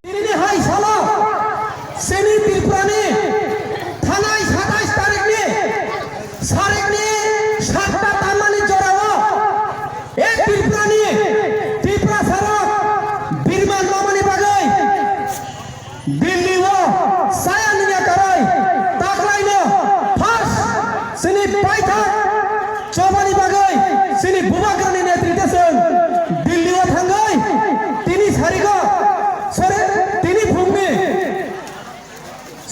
ini hai salah seni tirprani thanai 27 tarik ni sarik ni 7টা tamani jorawa ek tirprani tirpra sarak birman mamani bagai dilli wo saya niya karai taklai no first seni paitha chobani bagai seni bubagrani netrite sen dilli wo thangai tini sariga sore tini bhumi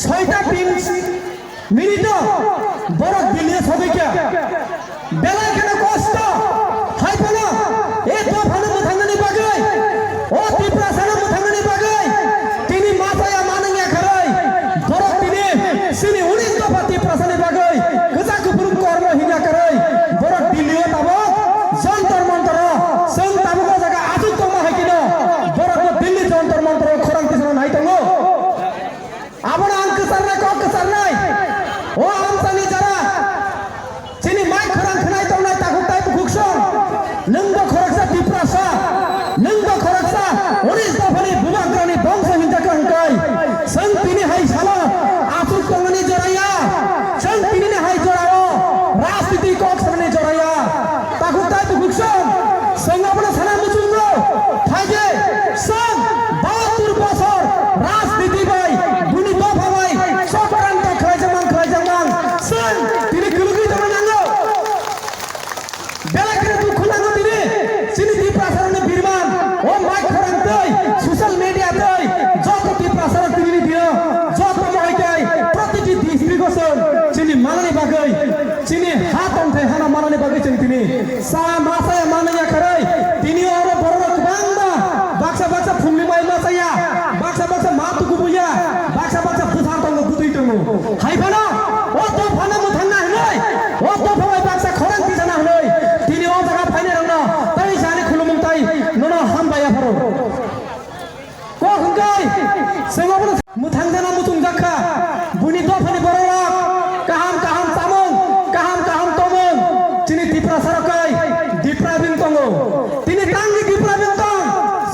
6টা minute বড় দিল্লি সবাইকে বেলা কেন কষ্ট হাইতো না এ তো ভালো মুথাঙ্গনি বাগাই ও ত্রিপুরা সানা মুথাঙ্গনি বাগাই তিনি মাথায়া মানঙ্গা খারাই বড় তিনি সিনি 19 দফা ত্রিপুরা সানা বাগাই গজা কুপুরুম কর্ম হিনা করাই বড় দিল্লিও তাবো যন্তর মন্তর সং তাবো জায়গা আজু তোমা হাইকিন বড় দিল্লি যন্তর মন্তর খরাং তিসন হাইতঙ্গো আবনা আঙ্ক সারনা কক সারনাই ও আমসানি যারা চিনি মাই খরাং খনাই তংনাই তাকু তাই বুকসং নংবো খরকসা ত্রিপুরাসা নংবো খরকসা 19 দফানি বুবাগ্রানি বংশ হিনতাকে হংকাই সং তিনি হাই সালা আসুক তংনি জড়াইয়া সং তিনি হাই জড়াও রাজনীতি কক সারনি জড়াইয়া তাকু তাই বুকসং সং আপনা সানা মুচুঙ্গো থাইজে সং 72 বছর রাজনীতি বাই দুনি দফা বাই সক্রান্ত খাইজামান সং তিনি গুলুগি জানাঙ্গো বেলাকে দুঃখ লাগো তিনি সিনি ত্রিপ্রাসারনে বীরমান ও মাইক খরান্তই সোশ্যাল মিডিয়াতই যত ত্রিপ্রাসার তিনি দিও যত মহাইকাই প্রতিটি ডিস্ট্রিক্টসন সিনি মানানি বাগৈ সিনি হাত অন্থাই হানা মানানি বাগৈ তিনি সা মাসায়া মানায়া খারাই তিনি ওর বড় বাংলা বাক্সা বাক্সা ফুংলি মাই মাসায়া বাক্সা বাক্সা মাতু গুবুয়া বাক্সা বাক্সা বুথান তঙ্গ বুতুই তঙ্গ হাইফানা ও তো ফানা মুথান্না হনই ও তো ফাই বাক্সা খরাং তিসানা হনই তিনি ও জায়গা ফাইনে রংনা তাই জানি খুলুমুং তাই ননো হামবায়া ফরো ko hungkai sengobno muthangjana mutung jakha buni dofani borok kaham tamong tomong chini dipra sarakai dipra bing tongo tini tangi dipra bing tong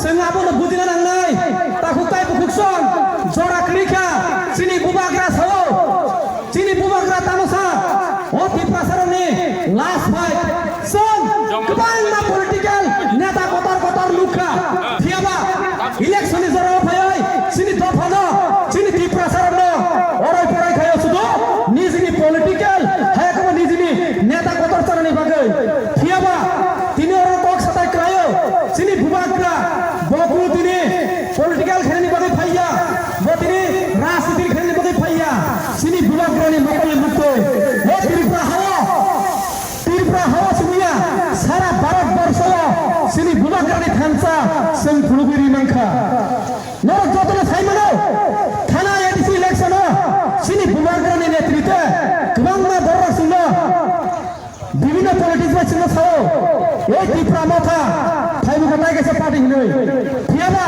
sengabono bujina nangnai takukai bukukson jora krika chini bubagra sao chini bubagra tamosa o dipra sarani last fight song kebang na political neta kotor lukha thiaba election জরা ভাই সিনি দফানো সিনি ত্রিপ্রাসারনো ওরাই পড়াই খায় শুধু Nizhny political হ্যাঁ কম Nizhny নেতা কতর চরণে বাগৈ থিয়াবা তিনি ওরা কক সাতাই ক্রায়ো সিনি বুবাগ্রা বকু তিনি পলিটিক্যাল খেলনি বাগৈ ফাইয়া ব তিনি রাজনীতির খেলনি বাগৈ ফাইয়া সিনি বুবাগ্রানি মকলে মুক্ত ও ত্রিপুরা হাওয়া সুমিয়া সারা ভারতবর্ষ সিনি বুবাগ্রানি থানসা সং ফুলগুরি মাংখা নরক যতন সাইমানো থানা এডিসি ইলেকশন সিনি বুবাগ্রানি নেতৃত্বে গোबांमा বড় সিংহ বিভিন্ন পলিটিক্স বাই সিংহ সাও এই ত্রিপুরা মাথা ফাইবু গটাই গেছে পার্টি হিনই থিয়াবা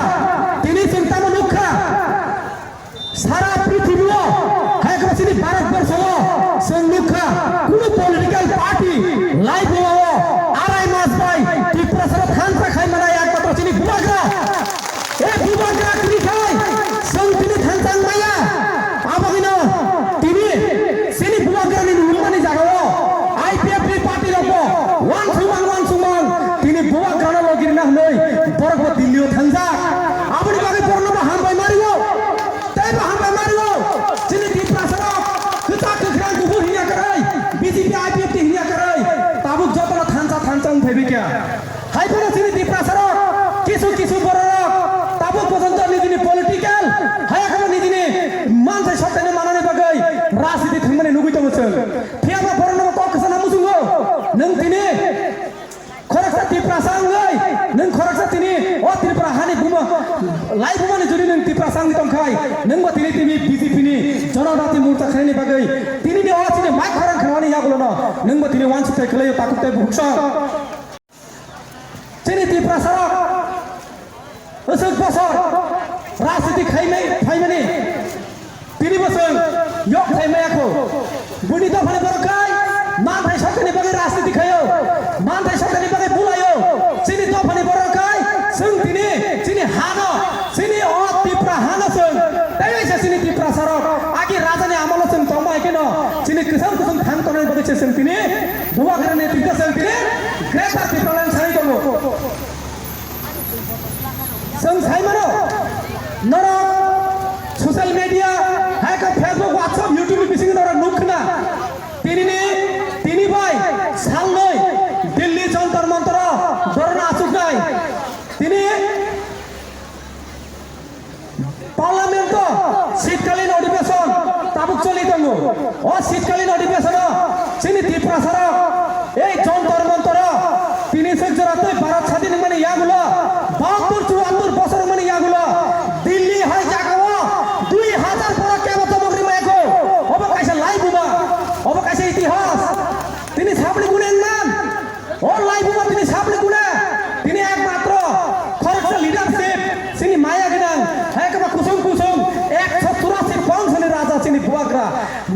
তিনি চিন্তা মুখা সারা পৃথিবীও হ্যাঁ সিনি ভারতবর্ষ সং মুখা কোন পলিটিক্যাল পার্টি লাইভ হওয়া আড়াই মাস পাই ত্রিপুরা সারা থানসা খাই মানা একমাত্র চিনি বুবাগ্রা এ বুবাগ্রা তিনি খাই সং তিনি থানসাং মাইয়া আবাগিনো তিনি সিনি বুবাগ্রানি নুমানি জাগাও আইপিএফ পার্টি রব ওয়ান সুমান তিনি বুবাগ্রানো লগির না হই বরক দিল্লিও থানসা আপনি বাগে পর্ণবা হামবাই মারিও তাইবা হামবাই মারিও চিনি ত্রিপুরা সারা কিতা কিখরান গুবু হিয়া করাই বিজেপি আইপিএফ হিয়া করাই তাবুক যতন থানসা ফেবিকা হাইফোনা চিনি ত্রিপুরা সারা কিছু বড় তাবুক পর্যন্ত নিজনি পলিটিক্যাল হায়াখানা নিজনি মানসাই সত্তানে মানানি বাগৈ রাজনীতি থাংমানে নুগুইতো মছল ফিয়াবা বরনবা ককসানা মুসুঙ্গো নং তিনি খরকসা ত্রিপুরা সাংগৈ নং খরকসা তিনি ও ত্রিপুরা হানি বুমা লাইভ মানে যদি নং ত্রিপুরা সাংনি তংখাই নংবা তিনি বিজেপি নি জনজাতি মোর্চা খাইনি বাগৈ তিনি নি ও তিনি মাই খরাং খাওয়ানি ইয়াগুলো না নংবা তিনি ওয়ান সিটাই খলাयो তাকুতাই বুকসা চিনি ত্রিপুরা সারা ওসক বছর রাজনীতি খাইমানি তিনি বছর ইয়ক খাইমায়াখো বুনি দফানি বরকাই মানথাই সরকারনি বাগৈ রাজনীতি খায়ো মানথাই সরকারনি বাগৈ বুলাयो চিনি দফানি বরকাই जों दिनै जोंनि हानो जोंनि तिप्रा हानो जों दायो जोंनि तिप्रा साराव आगे राजानि आमल जों दंबाय केन जोंनि गोसोम गोसोम थान तनाय बागैसो जों दिनै बुबाग्रानि तिप्रा जों दिनै ग्रेटार तिप्रालाइन सानै दङ जों साइमानो नर ससियल मीडिया हाय का फेसबुक व्हाट्सएप यूट्यूब बिसिं नर नुखना तिनी भाई सालनै दिल्ली जंतर मंतर धरना आसुकनाय तिनी पार्लामेंट शीतकालीन अधिवेशन ताबुक चलि दङ ओ शीतकालीन अधिवेशन जोंनि त्रिपुरा साराव এই जंतर मंतर तिनी सेक्टरातै भारत স্বাধীন মানে ইয়াগুলো 72 74 বছর মানে ইয়াগুলো দিল্লি হয় জাগাও 2000 বড় কেমত মগরি মাইকো অবকাশে লাইবুবা অবকাশে ইতিহাস তিনি সাবলি গুনেন মান ও লাইবুবা তিনি সাবলি গুনে তিনি একমাত্র খরচ লিডারশিপ তিনি মায়া গিনান একবার কুসুম কুসুম 184 বংশের রাজা তিনি বুয়াগ্রা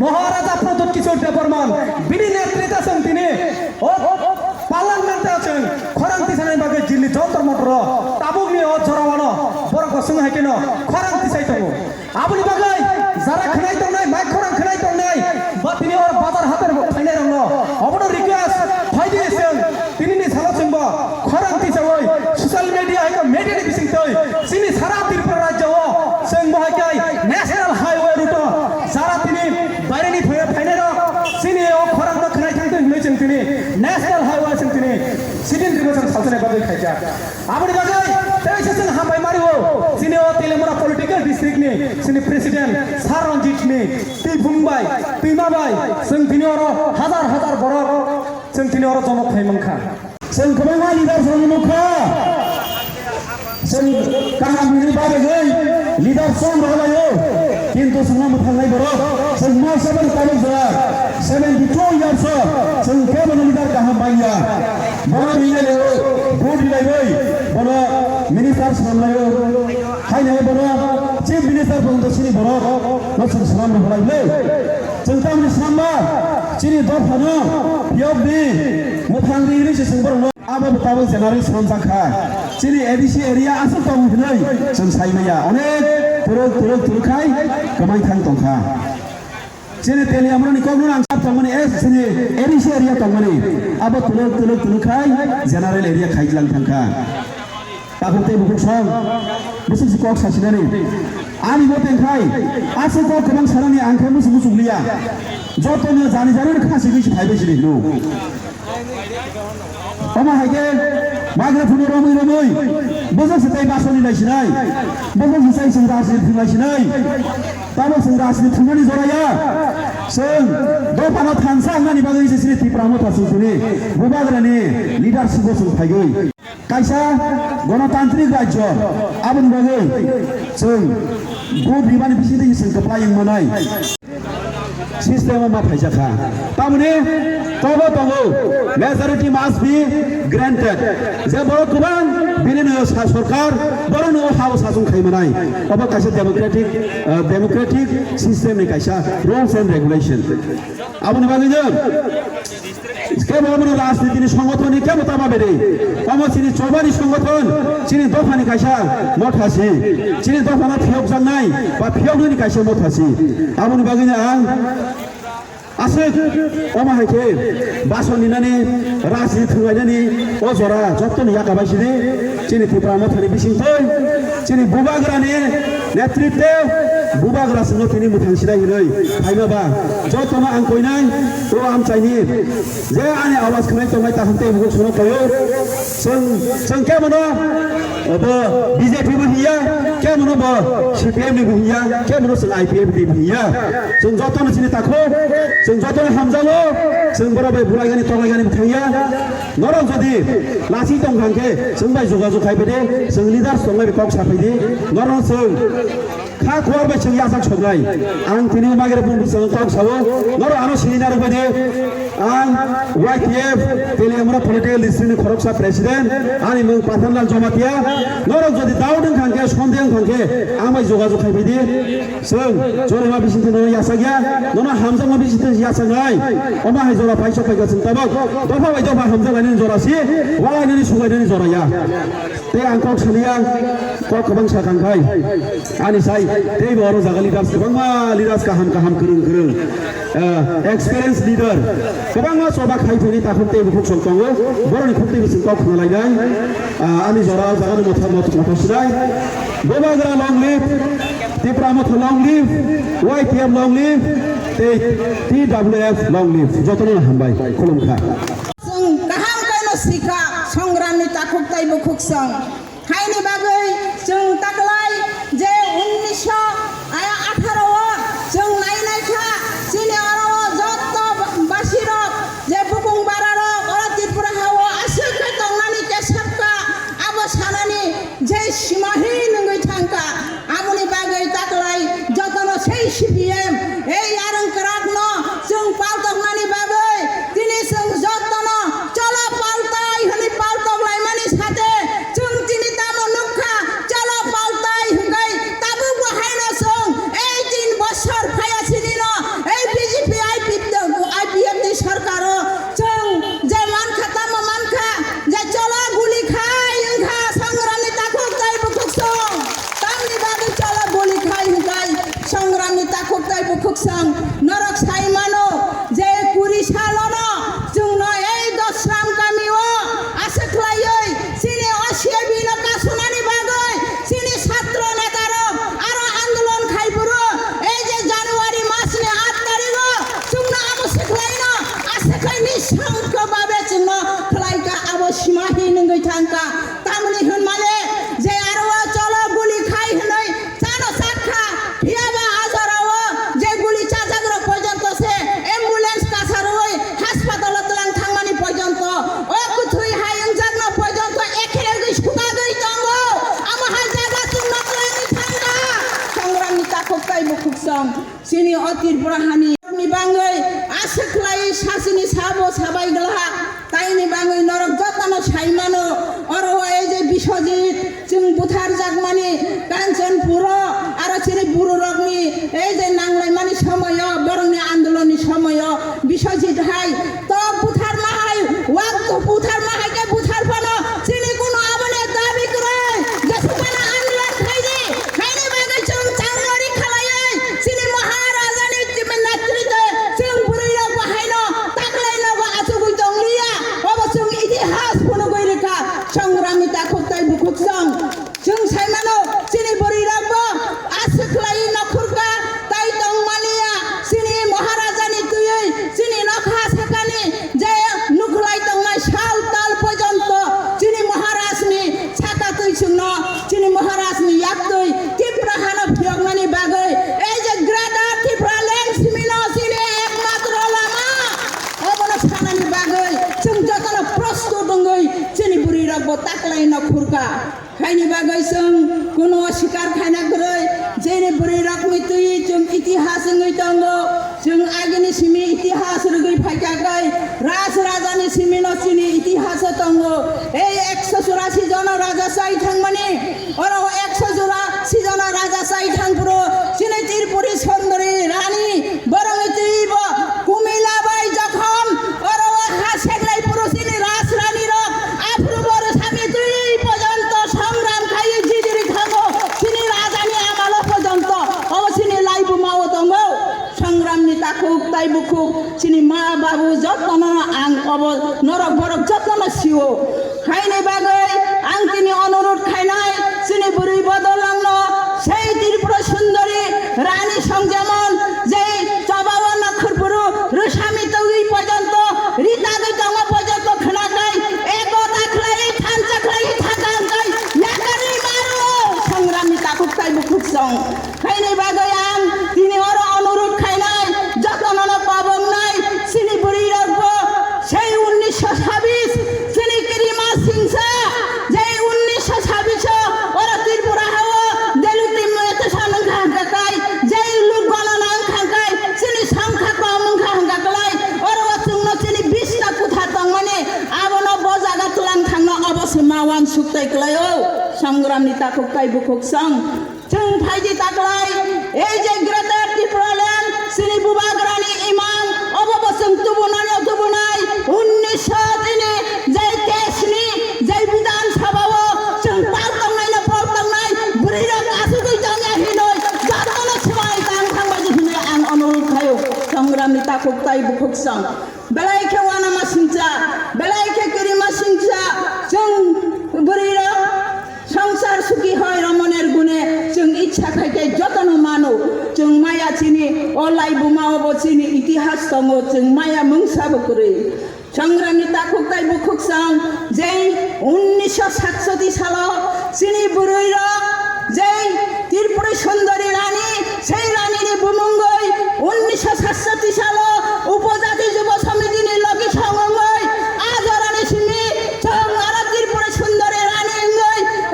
মহারাজা প্রদত্ত কিশোর দেববর্মন বিনি নেতৃত্বে আছেন তিনি ও পার্লামেন্টে আছেন খরান্তি সানাই বাগে দিল্লি যন্ত্র মন্ত্র তাবুকনি ও জরাওয়ানো বড় কসং হাইকেন খরান্তি সাইতঙ্গ আবুনি বাগে যারা খনাই দং নাই মাইক খরাং খনাই দং নাই বা তিনি ওর বাজার হাতের ফাইনাই রং অবনো রিকোয়েস্ট ফাইদিয়েছেন তিনি নি সালো চংব খরান্তি সাই সোশ্যাল মিডিয়া হাইক মেডিয়ানি বিসিং তৈ সিনি সারা ত্রিপুরা রাজ্য ও जों बहाय नेशनल हाईवे रूट सारा तिनी बायरेनि फाइनाय सिनि ओ खरां खनाय थांदों होनै जों तिनी नेशनल हाईवे जों तिनी सिदिन रिगो जों सालसनाय बागै खायजा आबनि बागै तेइसे जों हामबाय मारिवो सिनि ओ तेलेमुरा पलिटिकल डिस्ट्रिक्टनि सिनि प्रेसिडेंट सार रंजितनि ति बुंबाय तिमाबाय जों तिनि अर हाजार हाजार बरक जों तिनि अर जमक थाइमंखा जों गोबां लिडार जमखा जों काहामनि बागै लिडार सम रहायो किन्तु जोंहा मोथांनाय बर' जों मा सेभेन टाइम जोंहा 72 इयार्स जों केबल लिडार गाहाम बाया बर' मिलायो भोट दिलायबाय बर' मिनिस्टार सामलायो हायनाय बर' चिफ मिनिस्टार बुंदोसिनि बर' नसों साम रहायलै जों तामनि सामबा चिनि दफानो पियबनि मोथांनि रिसे जों आबाद ताबो जेनारि सामजाखा चिनि एडिसि एरिया आसल ताबो हनै जों साइमाया अनेक तुरुखाय गोबां थां दंखा चिनि तेलियामनि कगनु आंसार तंमनि चिनि एडिसि एरिया तंमनि आबाद तुरुखाय जेनारेल एरिया खाइलां थांखा ताबुते बुकुन सं बिसिस कक सासिनानि आनि मतेंखाय आसल कक गोबां सारानि आंखाय मुसु मुसुलिया जतनो जानि जानि खासि बिसि थाइबेसिनि नु अमा हायगे माग्रा फुनि रमै रमै बोजो सताय बासनि लायसिनाय बोजो सताय जों राजनि थुंलायसिनाय ताबो जों राजनि थुंनानि जराया जों दफानाव थांसा होननानै बागै जेसिनि तिप्रा मथासुनि बुबाग्रानि लिडारशिप जों फायगै कायसा गणतान्त्रिक राज्य आबुनि बागै जों भोट बिबान बिसिनि जों कप्लायिं मोननाय सिस्टेम मा फायजाखा तामने तबो तबो मेजॉरिटी मस्ट बी ग्रांटेड जे बर गोबां बिनिनो सरकार बरनो हाव साजों खायमानाय अब कायसा डेमोक्रेटिक सिस्टेम नि कायसा रूल्स एंड रेगुलेशन आबुनि बागै जों केवल राजनीतिनि संगठननि केमता माबेरै अमसिनि चौबानि संगठन चिनि दफानि कायसा मथासि चिनि दफाना फियक जानाय बा फियकनि कायसा मथासि आबुनि बागै आं आसे अमा हायके बासनि नानि राजनि थुंगायनानि अजरा जत्तनि याकाबायसिनि चिनि त्रिपुरा मथानि बिसिंथै चिनि बुबाग्रानि नेतृत्व बुबाग्रा संगठननि मुथांसिनाय हनै फायमाबा जत्तनो आं कयनाय ओ आमचायनि जे आनि आवाज खनाय तंनाय ताहन्ते बुगु सुनो कयो जों के मनो अब बीजेपी बो हिया के मनो ब सीपीएम नि हिया के मनो जों आईपीएफ नि हिया जों जत्तनो चिनि ताखो जों जत्तनो हामजालो जों बराबै बुलायगानि तंलायगानि थांया नरम जदि लासि दंखांके जों बाय जगाजग खायबेदे जों लिडार्स दंलाय बेखौ साफैदि नरम जों खा खबर बाय जों यासा छोबनाय आं तिनि मागेर बुंबो जों कब सावो नर आनो सिनार बायदि आं YTF तेलेमरा पलिटिकल डिस्ट्रिक्टनि खरकसा प्रेसिडेंट आनि मुं पाथानलाल जमातिया नर जदि दाउदों खांखे सन्देह खांखे आमाय जगाजग खायबायदि जों जरेमा बिसिनते ननो यासा गया ननो हामजामा बिसिनते यासा नाय अमा हाय जरा फाइस फाइगा जों ताबक दफा बाय दफा हामजा लायनि जरासि वालायनि सुगायनि जराया ते आं कक सलिया कक गोबां साखांखाय आनि साय ते बर जागा लिडार्स गोबां मा लिडार्स गाहाम गाहाम गोरों एक्सपीरियंस लीडर गोबां मा सभा खायफोरनि ताखुम ते बुखुक संकाङो बरनि खुंते बिसिन कक खनालायनाय आनि जरा जागानि मथसिनाय बोबाग्रा लं लिभ तिप्रा मथ लं लिभ YTF लं लिभ ते TWF लं लिभ जतनो हामबाय खुलुमखा जों गाहाम कायनो सिखा संग्रामनि ताखुक ताइ बुखुक सं हायनि बागै जों ताकलाय जे 1918 जों नायनायखा सिनि अरो जत्त बासिरक जे बुकुं बारारक अरा त्रिपुरा हावो आसुखै तंनानि केसबका आबो सानानि जे सिमाहि नंगै थांका आबुनि बागै ताकलाय जतनो sei CPM এই आरं कराकनो जों पालतकनानि बागै दिनै जों जतनो चलो पालताय हनि पालतकलाय मानि साथे जों दिनै तामो नुखा चलो पालताय हंगाय ताबु बहायनो जों 18 বছর फायासि दिनो এই BJP IPF नि सरकार जों जे मानखा तामो मानखा जे चलो गुली खाय हंखा संग्रामनि ताखुक ताइ बुखुक सं तामनि बागै चलो गुली खाय हंगाय संग्रामनि ताखुक ताइ बुखुक सं नरक साइमानो जे कुरि सालनो जोंनो এই दसराम गामिओ आसख्लायै सिनि असिया बिनो कासुनानि बागै सिनि छात्र नेतारक आरो आन्दोलन खायबुरो এই যে জানুয়ারি মাসनि 8 तारिखो जोंनो आबो सिख्लायनो आसख्लाय निसंख भाबे जोंनो खलायका आबो सिमाहि नंगै थांका तामनि होन माने जे आरो चलो गुली खाय हनै जानो साखा हियाबा आजाराव जे गुली चाजाग्र पर्यन्त से एम्बुलेंस कासारoi हासपाताल तलां थांमानि पर्यन्त ओ कुथुइ हायं जाग्न पर्यन्त एखेरेगै सुगागै दंगो आमाहा जागा जोंनो खलायनि थांगा संग्रामनि ताखुक ताइ बुखुक सं सिनि अतिरपुरा हानि नि बाङै आसख्लाय सासिनि साबो साबायगला ताइनि बाङै नरक जतनो साइमानो अरो এই যে বিশ্বজিৎ जों बुथार जागमानि काঞ্চনपुर आरो सिनि बुरु रगनि এই যে नांलायमानि समय बरंनि आन्दोलननि समय বিশ্বজিৎ हाय तो बुथार माहाय वाक तो बुथार माहाय के बुथार फानो सिनि कुनो आबने दाबि करे जसुकाना आन्दोलन खायदि खायनि बागै जों चांगरि खालायै सिनि महाराजानि टिम नेतृत्व जों बुरैया बाहायनो ताकलायनो आसुगै दंलिया अब जों इतिहास फनो गयरेखा संग्रामनि ताखुक ताइ बुखुक सं जों साइमानो सिनि बुरैराबो आसख्लाय नखुरका ताइ दंमानिया सिनि महाराजानि तुयै सिनि नखा साकानि जे नुखलाय दंनाय साल ताल पर्यन्त सिनि महाराजनि साका तुय सुंनो सिनि महाराजनि याक्तै तिप्रा हानो फियगनानि बागै এই যে ग्रेटर तिप्रा लेंड सिमिनो सिनि एकमात्र लामा अबनो सानानि बागै जों जतनो प्रस्तुत दंगै सिनि बुरैराबो ताकलाय नखुरका खायनि बागै जों कुनो शिकार खायना गरै जेने बुरैराकनि तुय जों इतिहास ngै दंगो जों आगेनि सिमि इतिहास रगै फायकागै राज राजानि सिमिनो सिनि इतिहास दंगो এই 184 জন राजा साइ थांमानि अरो 184 জন राजा साइ थांपुरो सिनि त्रिपुरी सुन्दरी रानी बरंनि तुयब कुमिला बाय जखन अरो हासेगलाय पुरो सिनि राज रानी र आफुर बर सामि तुय पर्यन्त संग्राम खाय जिदिरि खागो सिनि राजानि आमाल पर्यन्त अब सिनि लाइब मावो दंगो संग्रामनि ताखुक ताइ बुखुक सिनि मा बाबु जतनो आं अब नरक बरक जतनो सिओ खायनि बागै आं तिनि अनुरोध खायनाय सिनि बुरै बदलांनो সেই त्रिपुरा सुन्दरी रानी संजमन जे चबावा नखरपुरु रुसामी तौई पर्यन्त रिता गै दङ पर्यन्त खनाकै एको ताखलाय थानचखलाय थाकांकै याकरि मारो संग्रामनि ताखुक ताइ बुखुक सं खायनि बागै आं तिनि अरो अनुरोध खायनाय जतनो पाबंनाय सिनि बुरै रगबो সেই 1926 सिनि किरिमा सिंसा जे 1926 अरो त्रिपुरा हावो देलुति मेते सानंखा সংগ্রামনি তাকুক তাই বুকুক সং जों फाइदि ताकलाय এই যে গ্রেটার ত্রিপুরাল্যান্ড শ্রী বুবাগ্রানি ইমাম অববসং তুবুনানি তুবুনাই 1903 যে কেসনি যে বিধানসভাও जों পালতাंनाय না পালতাंनाय বুড়িরা আসুকই জানা হিনই জাতনো সবাই কাং থাংবাজি হিনে আं অনুরোধ খায়ো সংগ্রামনি তাকুক তাই বুকুক সং বেলাইखे वानामा सिंचा बेलाइखे करिमा सिंचा जों बुढ़िरा संसार सुखी হয় রমনের গুণে जों इच्छा खायके যতন মানো जों माया चिनि अलाई बुमाओ चिनि इतिहास दङ जों माया मुंसाबो करे সংগ্রামী তাকুক তাই বুকুক সং যে 1967 সাল চিনি বুড়ির যে ত্রিপুরা সুন্দরী রানী সেই রানীর বুমঙ্গই 1967 সাল উপজাতি যুব সমিতি লগি সংগই আজ রানী সিমি जों आरो ত্রিপুরা সুন্দরী রানী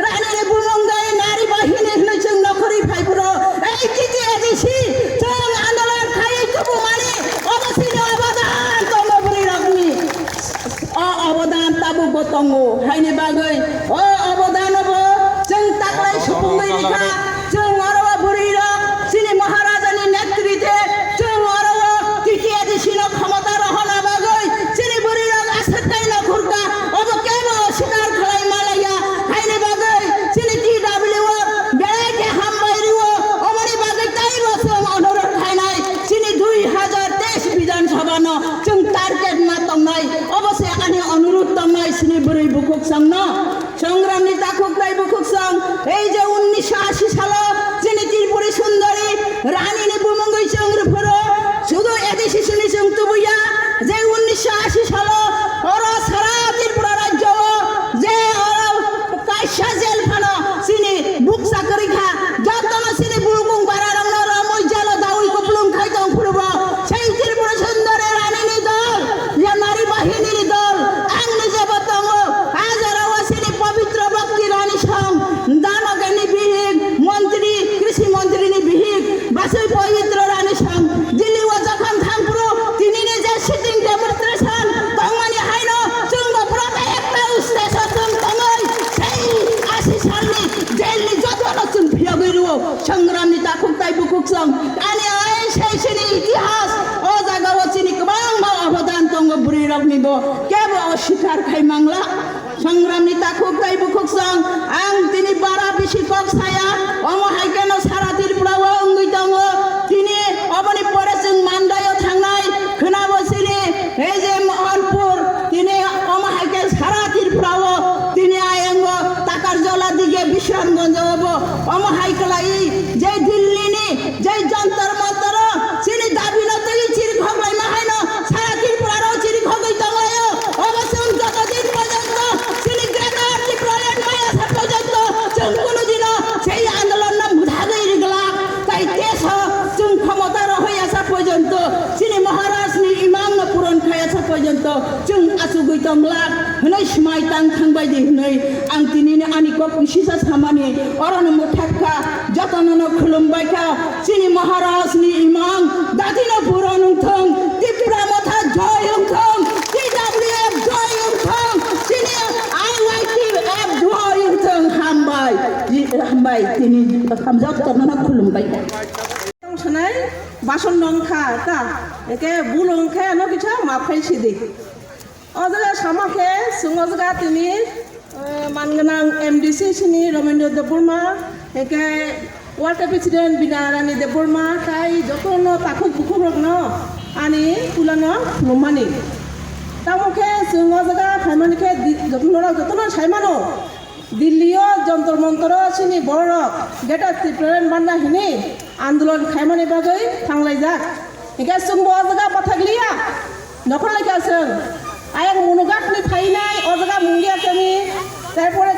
রানীর বুমঙ্গই নারী বাহিনী হলে जों নকরি ফাইবুর এই কিতি এদিছি जों আন্দোলন খাই তবু মানে অবশ্যই অবদান তম বুড়ি রাখনি অবদান তাবু গতঙ্গ হাইনি বাগৈ ও অবদান হবো जों তাকলাই সুপুঙ্গই রেখা जों আরো বুড়িরা চিনি মহারাজানি নেতৃত্বে जों আরো তৃতীয় দিশিন ক্ষমতা রহনা বাগৈ চিনি বুড়িরা আসতাই না খুরকা অব কেন অস্বীকার খালাই মালাইয়া হাইনি বাগৈ চিনি টিডব্লিউ বেড়াইকে হামবাইরিও অমনি বাগৈ তাই বসং অনুরোধ খাইনাই চিনি 2023 বিধানসভা ন जों টার্গেট না তংনাই অবশ্যই আনি অনুরোধ তংনাই চিনি বুড়ি বুকুক সং ন সংগ্রামী তাকুক তাই বুকুক সং এই যে 1980 সাল চিনি ত্রিপুরা সুন্দরী রানীনি বুমঙ্গই চংরফর শুধু এদেশি চিনি जों তুবুয়া যে 1980 সাল ওর সারা ত্রিপুরা রাজ্য যে ওর কাইসা জেল ফানো চিনি বুক চাকরি খা যতন চিনি বুলগুং বারারং রমই জেল দাউই কপলুং খাইতং ফুরব সেই ত্রিপুরা সুন্দরী রানীনি দল যে নারী বাহিনীর দল আং নিজে বতং হাজারও চিনি পবিত্র ভক্তি রানী সং দানগানি বিহিক মন্ত্রী কৃষি মন্ত্রীনি বিহিক বাসই পবিত্র রানী সং দিল্লি ও যখন থাংপুর তিনি নিজে সিটিং ডেমনস্ট্রেশন তংমানি হাইন जों প্রথমে একটা স্টেশন তংই সেই 80 সালনি দিল্লি যতন जों ফিয়াগিরু সংগ্রামী তাকুক তাই বুকুক সং আনি আই সেই সিনি ইতিহাস ও জায়গাও চিনি গোবাং অবদান তং বুড়ি রকনিব কেব অস্বীকার খাই মাংলা সংগ্রামী তাকুক তাই বুকুক সং আং তিনি বারা বেশি কক ছায়া অমহাই কেন সারা ত্রিপুরাও অঙ্গই দङ তিনি অবনি পরে जों মান্দায় থাংনাই खोनाबो চিনি এই যে মোহনপুর তিনি অমহাইকে সারা ত্রিপুরাও তিনি আয়ঙ্গ টাকার জলা দিকে বিশ্বনগঞ্জ হব অমহাইকলাই যে দিল্লিনি যে যন্তর মন্তর চিনি দাবি নতই চির খগলাই মাহাইন সারা ত্রিপুরারও চির খগই দङ অবশ্যই যতদিন পর্যন্ত চিনি গ্রেটার ত্রিপুরাল্যান্ড মায়া পর্যন্ত जों কোনোদিনও সেই আন্দোলন নাম বুঝাগই রিগলা তাই দেশ जों ক্ষমতা রহই আসা পর্যন্ত চিনি মহারাজনি ইমাম না পূরণ খাই আসা পর্যন্ত जों আসুগই তংলা হनै সমাই তাং থাংবাই দি হनै আং তিনিনি আনি কক বিশিসা সামানি অরন মুঠাক্কা যতনন খুলুমবাইকা চিনি মহারাজনি ইমাম দাদিন পূরণ থং ত্রিপুরা মথা জয় থং টিডব্লিউএফ জয় থং চিনি আইওয়াইটিএফ জয় থং হামবাই তিনি হামজাও তনন খুলুমবাই সংসানাই বাসন নংখা তা একে বুলংখে ন কিছা মাফাই সিদি অজগা সামাখে সুঙজগা তিনি মানগনাং এমডিসি সিনি রমেন্দ্র দেববর্মা একে ওয়ার্ল্ড প্রেসিডেন্ট বিনা রানী দেববর্মা তাই যতন তাকুক বুকুক রগ্ন আনি পুলানো লমানি তামুখে সুঙজগা ফাইমানিখে যতন সাইমানো দিল্লিও যন্তর মন্তর চিনি বড় গেটা ত্রিপুরাল্যান্ড বান্না হিনি আন্দোলন খাইমানি বাগৈ থাংলাই যাক একে जों অজগা পাথাগলিয়া নখন লেখা जों আয়াং মনুগাতনি ফাইনাই অজগা মুঙ্গিয়া তুমি তারপরে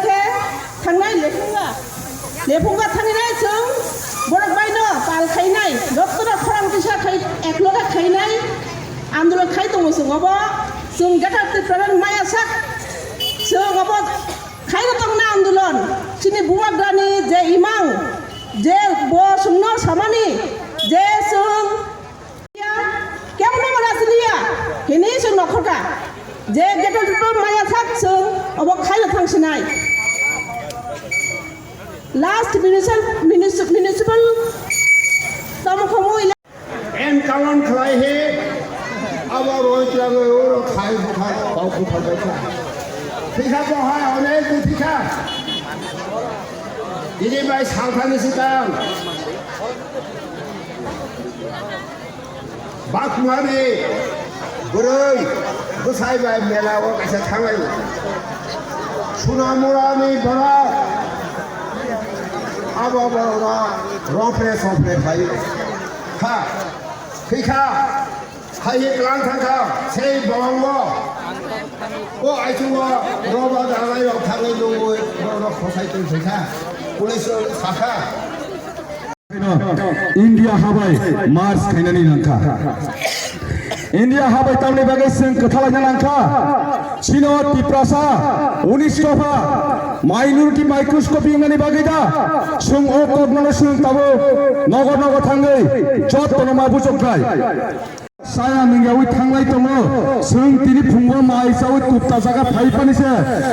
থাংনাই লেফুঙ্গা থাংনাই जों বড় বাইনো পাল খাইনাই ডক্টর খরাং দিশা খাই একলগা খাইনাই আন্দোলন খাই দङ जों অব जों গেটা ত্রিপুরাল্যান্ড মায়া সাক जों অব খাইনো তংনা আন্দোলন চিনি বুমাগ্রানি যে ইমাং যে বসুন্ন সামানি যে जों কেমন মারাসলিয়া হিনি जों নখরকা যে গেটা মায়া সাক जों of খাইনো থাংছিনাই Last municipal Tomokomo em kalon khlai he abo roi tlang ro khai bukha bau bukha bacha thikha bo ha one tu thikha didi bai sangthani sitang bakmari buroi busai bai mela o kaisa thangai sunamurani bara abo bara ropre sopre khai ha thikha hai lang thangka sei bawangwo o aichuwa roba dalai rok thangai lungoi ro khosai tu thikha police sakha India habai Mars khainani langkha India habai tamni bagai sing kathalai langkha Chino Tiprasa 19 tofa minority microscopy ngani bagai da sung o kognalo sung tabo nogo thangai jottono ma bujokrai saya ninggawi thanglai tongo sung tini phungwa mai sawi kupta jaga phaipani se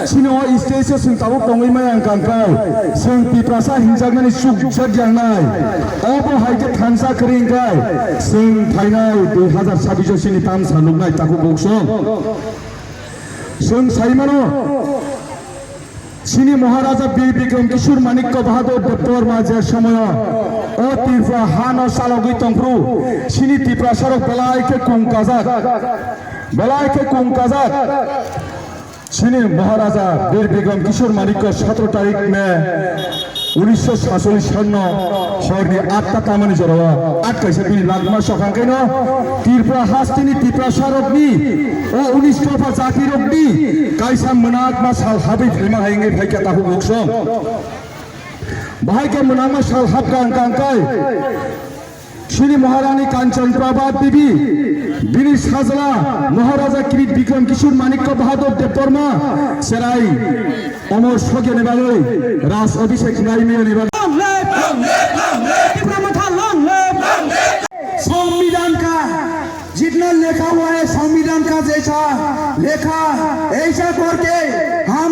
chino stage sung tabo tongoi mai angkangkai sung Tiprasa hinjagnani suk jangnai obo haike thansa kringkai sung thainai 2026 sini tam salugnai taku boksong sung saimano Sini Maharaja Bir Bikram Kishore Manikya Bahadur Dr. Major Samaya O Tirfa Hano Salogi Tongpru Sini Tiprasarok Belai ke Kungkazak Sini Maharaja Bir Bikram Kishore Manikya 17 तारीख में 1947 सन हरनि 8टा तामानि जरावा 8 कैसे बिनि लागमा सखांखैनो तिरफ्रा हास्तिनि तिप्रासारकनि ओ 19 टफा जातिरकनि कायसा मोनागमा साल हाबै FEMA हायंगे फाइका ताहु बक्सं बाहायके मोनागमा साल हाबका अंकांकाय श्री महारानी कांचन प्रभा देवी बिनि साजला महाराजा किरीट बिक्रम किशोर मानिक्य बहादुर देवबर्मा सेराई अमर सगे बागै राज अभिषेक नाइमे संविधान का जितना लिखा हुआ है संविधान का जैसा लेखा ऐसा करके हम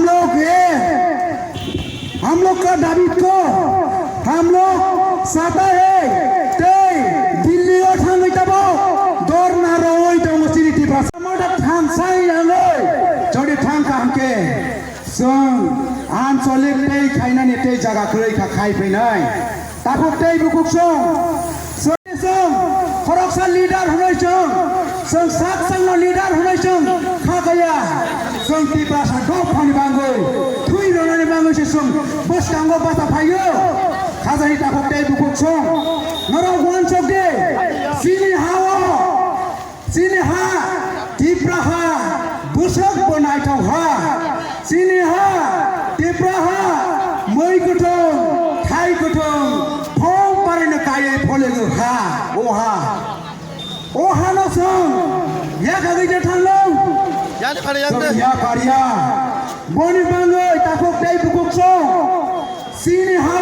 लोग का दाबी को हम लोग साता है दिल्ली और थांगै तबो दर ना रोय तो मसिरिटी भाषा मोदा थांसाय आंगै जदि थांका हमके जों आनचलिक दै खायनानि दै जागा खरै खाय फैनाय ताखुक दै बुकुकसं जों खरकसा लिडार होनाय जों साकसांनो लिडार होनाय जों खागैया जों तिप्रासा दफानि बांगै थुइ रनानि बांगै जों बसकांगो बाता फायो खाजानि ताखुक दै बुकुकसं नरा one चोके sini ha Tipraha busuk bonaitau ha sini ha Tipraha moi kutong thai kutong phong parina kaye pholelu ha no song ya kagi je thanglong ya kariya boni bangoi takok dai bukuk song sini ha